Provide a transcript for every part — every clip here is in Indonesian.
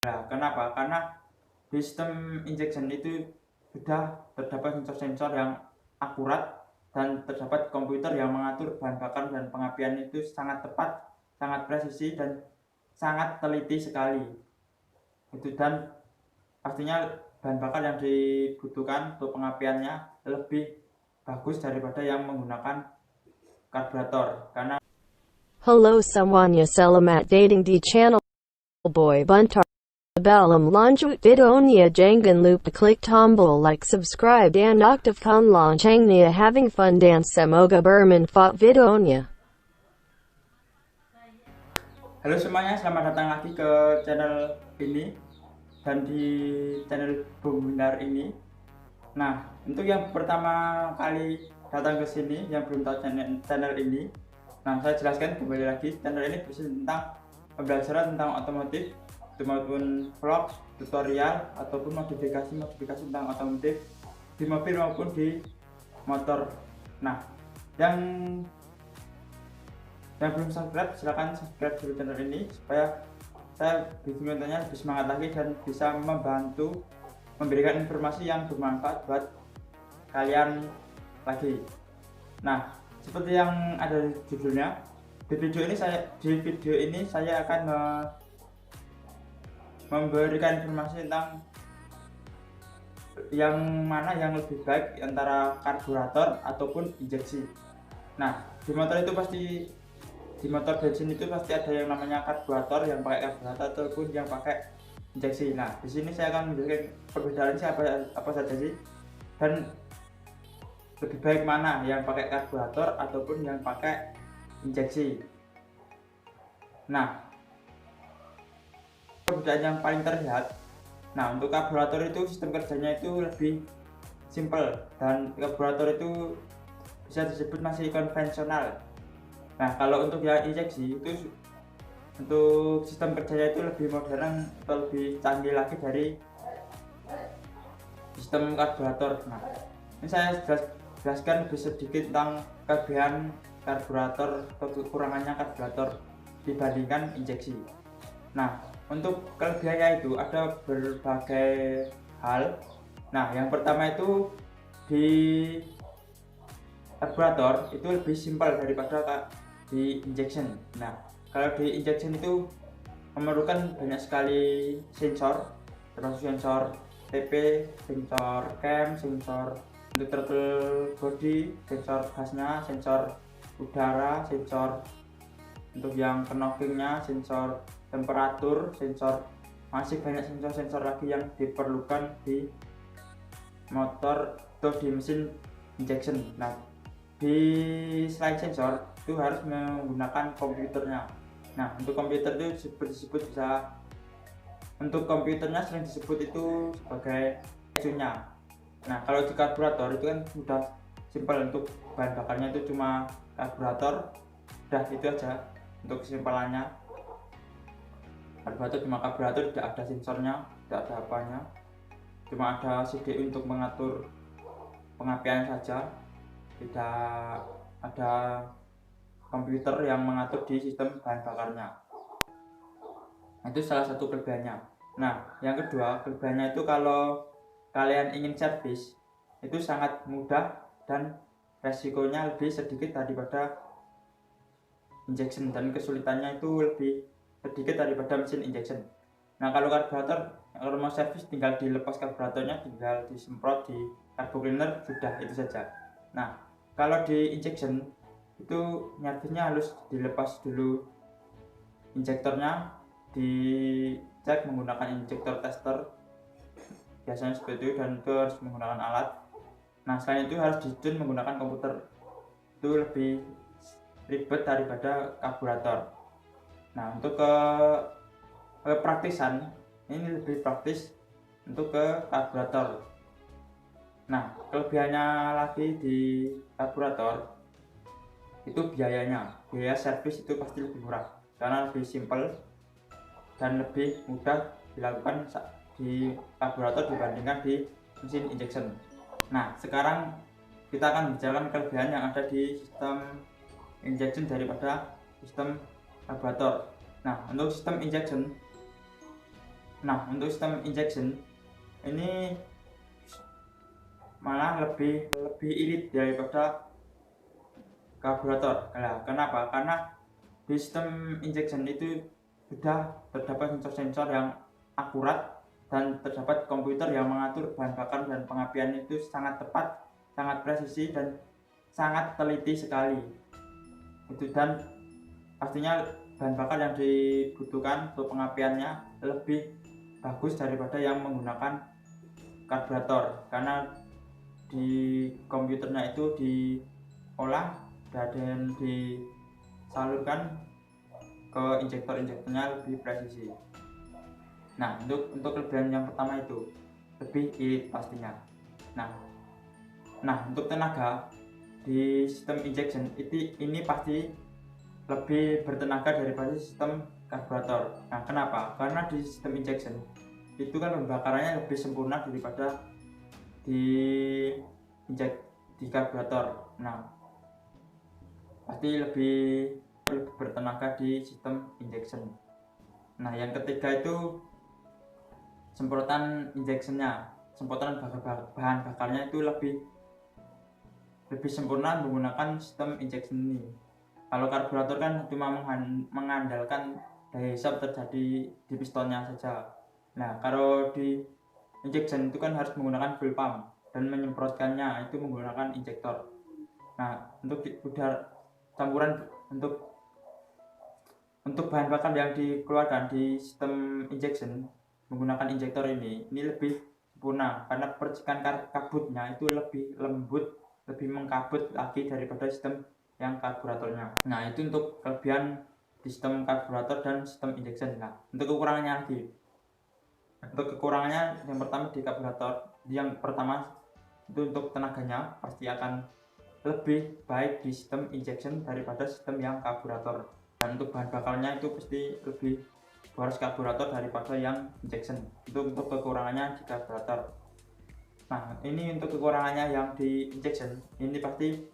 Nah, kenapa? Karena di sistem injection itu sudah terdapat sensor-sensor yang akurat dan terdapat komputer yang mengatur bahan bakar dan pengapian itu sangat tepat, sangat presisi dan sangat teliti sekali. Itu dan pastinya bahan bakar yang dibutuhkan untuk pengapiannya lebih bagus daripada yang menggunakan karburator karena Hello semuanya selamat dating di channel Boy Buntar Belum lanjut videonya jangan lupa klik tombol like subscribe dan aktifkan loncengnya having fun dan semoga bermanfaat videonya. Halo semuanya, selamat datang lagi ke channel ini dan di channel Bung Windar ini. Nah, untuk yang pertama kali datang ke sini yang belum tahu channel ini, nah saya jelaskan kembali lagi, channel ini berisi tentang pembelajaran tentang otomotif, maupun vlog, tutorial ataupun modifikasi tentang otomotif di mobil maupun di motor. Nah, yang belum subscribe silahkan subscribe dulu channel ini supaya saya bikin kontennya lebih semangat lagi dan bisa membantu memberikan informasi yang bermanfaat buat kalian lagi. Nah, seperti yang ada di judulnya, di video ini saya akan memberikan informasi tentang yang mana yang lebih baik antara karburator ataupun injeksi. Nah, di motor bensin itu pasti ada yang namanya karburator yang pakai karburator ataupun yang pakai injeksi. Nah, di sini saya akan menjelaskan perbedaannya apa saja sih dan lebih baik mana yang pakai karburator ataupun yang pakai injeksi. Nah, perbedaan yang paling terlihat, nah untuk karburator itu sistem kerjanya itu lebih simple dan karburator itu bisa disebut masih konvensional. Nah, kalau untuk yang injeksi itu untuk sistem kerjanya itu lebih modern atau lebih canggih lagi dari sistem karburator. Nah, ini saya jelaskan lebih sedikit tentang kelebihan karburator atau kekurangannya karburator dibandingkan injeksi. Nah, untuk kelebihannya itu ada berbagai hal. Nah, yang pertama itu di karburator itu lebih simpel daripada di injection. Nah, kalau di injection itu memerlukan banyak sekali sensor, termasuk sensor TP, sensor cam, sensor untuk throttle body, sensor gasnya, sensor udara, sensor untuk yang knockingnya, sensor temperatur, sensor, masih banyak sensor-sensor lagi yang diperlukan di motor atau di mesin injection. Nah, di selain sensor itu harus menggunakan komputernya. Nah, untuk komputer itu disebut bisa untuk komputernya sering disebut itu sebagai ECU-nya. Nah, kalau di karburator itu kan sudah simpel, untuk bahan bakarnya itu cuma karburator, udah itu aja untuk kesimpulannya. Karburator cuma karburator, tidak ada sensornya, tidak ada apanya, cuma ada CDU untuk mengatur pengapian saja, tidak ada komputer yang mengatur di sistem bahan bakarnya. Itu salah satu kelebihannya. Nah, yang kedua kelebihannya itu kalau kalian ingin servis itu sangat mudah dan resikonya lebih sedikit daripada injection dan kesulitannya itu lebih sedikit daripada mesin injection. Nah, kalau karburator, kalau mau servis tinggal dilepas karburatornya, tinggal disemprot di carbo cleaner, sudah itu saja. Nah, kalau di injection itu nyatanya harus dilepas dulu injektornya, dicek menggunakan injektor tester biasanya seperti itu, dan itu harus menggunakan alat. Nah, selain itu harus ditune menggunakan komputer, itu lebih ribet daripada karburator. Nah, untuk praktisan ini lebih praktis untuk ke karburator. Nah, kelebihannya lagi di karburator itu biaya servis itu pasti lebih murah karena lebih simpel dan lebih mudah dilakukan di karburator dibandingkan di mesin injection. Nah, sekarang kita akan bicarakan kelebihan yang ada di sistem injection daripada sistem karburator. Nah, untuk sistem injection Nah, untuk sistem injection ini malah lebih irit daripada karburator. Nah, kenapa? Karena di sistem injection itu sudah terdapat sensor-sensor yang akurat dan terdapat komputer yang mengatur bahan bakar dan pengapian itu sangat tepat, sangat presisi dan sangat teliti sekali. Itu, dan pastinya bahan bakar yang dibutuhkan untuk pengapiannya lebih bagus daripada yang menggunakan karburator, karena di komputernya itu diolah dan disalurkan ke injektornya lebih presisi. Nah, untuk kelebihan yang pertama itu lebih irit pastinya. Nah, untuk tenaga di sistem injection ini pasti lebih bertenaga daripada sistem karburator. Nah, kenapa? Karena di sistem injection itu kan pembakarannya lebih sempurna daripada di karburator. Nah, pasti lebih bertenaga di sistem injection. Nah, yang ketiga itu semprotan injectionnya, semprotan bahan bakarnya itu lebih sempurna menggunakan sistem injection ini. Kalau karburator kan cuma mengandalkan daya hisap terjadi di pistonnya saja. Nah, kalau di injection itu kan harus menggunakan fuel pump dan menyemprotkannya itu menggunakan injektor. Nah, untuk udara campuran untuk bahan bakar yang dikeluarkan di sistem injection menggunakan injektor ini lebih sempurna karena percikan kabutnya itu lebih lembut, lebih mengkabut lagi daripada sistem yang karburatornya. Nah, itu untuk kelebihan di sistem karburator dan sistem injection. Nah, untuk kekurangannya lagi. Untuk kekurangannya yang pertama di karburator, yang pertama itu untuk tenaganya pasti akan lebih baik di sistem injection daripada sistem yang karburator. Dan untuk bahan bakarnya itu pasti lebih boros karburator daripada yang injection. Itu untuk kekurangannya di karburator. Nah, ini untuk kekurangannya yang di injection, ini pasti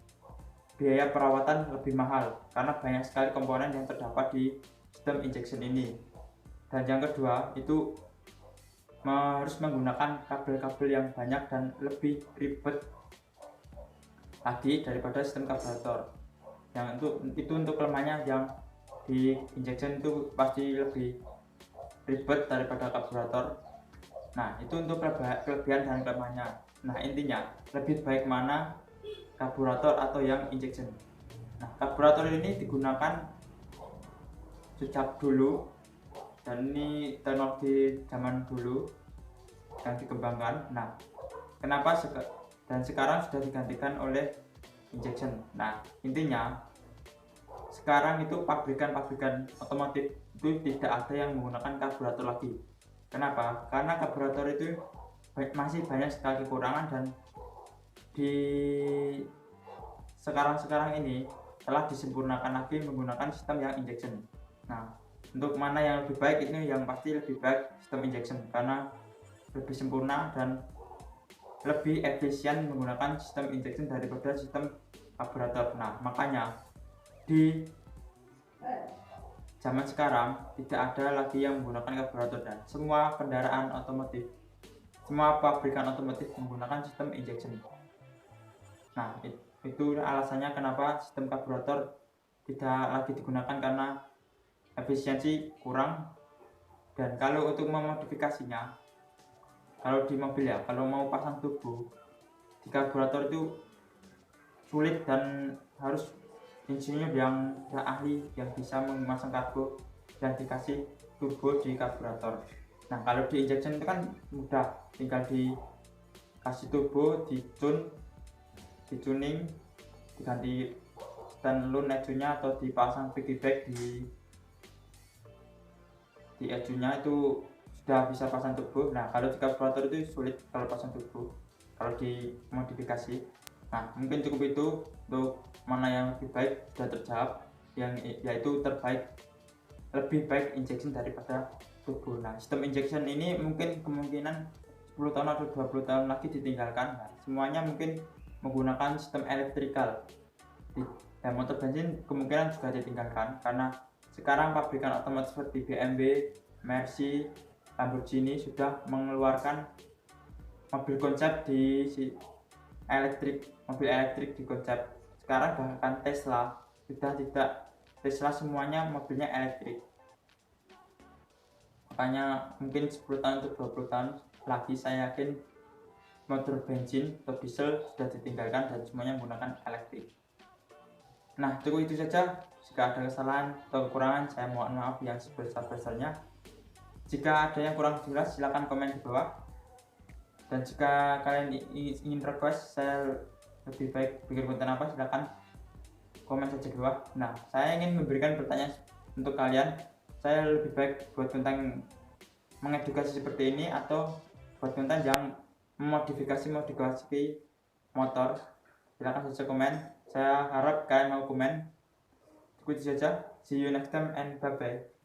biaya perawatan lebih mahal karena banyak sekali komponen yang terdapat di sistem injection ini. Dan yang kedua itu harus menggunakan kabel-kabel yang banyak dan lebih ribet lagi daripada sistem karburator. Yang itu untuk kelemahannya, yang di injection itu pasti lebih ribet daripada karburator. Nah, itu untuk kelebihan dan kelemahannya. Nah, intinya lebih baik mana, karburator atau yang injection. Nah, karburator ini digunakan sejak dulu dan ini teknologi zaman dulu yang dikembangkan. Nah, kenapa dan sekarang sudah digantikan oleh injection. Nah, intinya sekarang itu pabrikan otomotif itu tidak ada yang menggunakan karburator lagi. Kenapa? Karena karburator itu masih banyak sekali kekurangan dan di sekarang ini telah disempurnakan lagi menggunakan sistem yang injection. Nah, untuk mana yang lebih baik, ini yang pasti lebih baik sistem injection karena lebih sempurna dan lebih efisien menggunakan sistem injection daripada sistem karburator. Nah, makanya di zaman sekarang tidak ada lagi yang menggunakan karburator dan semua kendaraan otomotif, semua pabrikan otomotif menggunakan sistem injection. Nah, itu alasannya kenapa sistem karburator tidak lagi digunakan, karena efisiensi kurang. Dan kalau untuk memodifikasinya, kalau di mobil ya, kalau mau pasang turbo di karburator itu sulit dan harus insinyur yang ahli yang bisa memasang karbo dan dikasih turbo di karburator. Nah, kalau di injection itu kan mudah, tinggal dikasih turbo, dicuning, diganti stand lune ejunya atau dipasang piggyback di ejunya, itu sudah bisa pasang turbo. Nah, kalau di karburator itu sulit kalau pasang turbo kalau di modifikasi. Nah, mungkin cukup itu untuk mana yang lebih baik sudah terjawab, yaitu lebih baik injection daripada turbo. Nah, sistem injection ini mungkin kemungkinan 10 tahun atau 20 tahun lagi ditinggalkan. Nah, semuanya mungkin menggunakan sistem elektrikal. Dan motor bensin kemungkinan juga ditinggalkan karena sekarang pabrikan otomotif seperti BMW, Mercy, Lamborghini sudah mengeluarkan mobil konsep di mobil elektrik di konsep. Sekarang bahkan Tesla sudah tidak, Tesla semuanya mobilnya elektrik. Makanya mungkin 10 tahun atau 20 tahun lagi saya yakin motor bensin atau diesel sudah ditinggalkan dan semuanya menggunakan elektrik. Nah, cukup itu saja. Jika ada kesalahan atau kekurangan, saya mohon maaf yang sebesar-besarnya. Jika ada yang kurang jelas, silahkan komen di bawah. Dan jika kalian ingin request saya lebih baik bikin konten apa, silahkan komen saja di bawah. Nah, saya ingin memberikan pertanyaan untuk kalian. Saya lebih baik buat konten mengedukasi seperti ini atau buat konten yang modifikasi motor. Silahkan saja komen. Saya harap kalian mau komen. Itu saja. See you next time and bye bye.